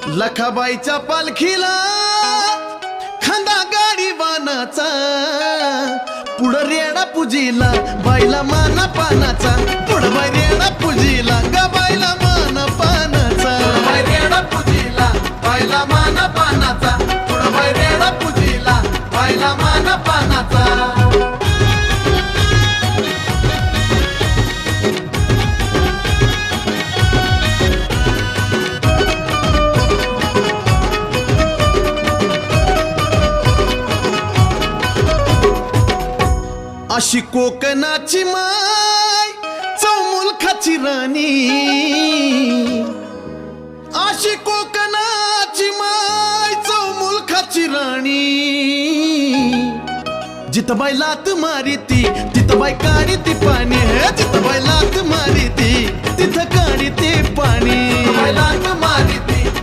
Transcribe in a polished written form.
लखाबाईच्या पालखीला खांदा गाडी वानाचा, पुढं रेडा पूजीला बाईला माना पानाचा, पुढं बाई रेडा पूजीला ग बाईला माना पानाचा, रेडा पूजीला बाईला माना पानाचा, पुढं बाई रेडा पूजीला बाईला माना पानाचा. अशी कोकणाची माय चौमुलखाची राणी, अशी कोकणाची माय चौमुलखाची राणी, जिथं बाई लात मारी ती तिथं बाई काढी ती पाणी, जिथं बाई लात मारी ती तिथं काढी ती पाणी, लात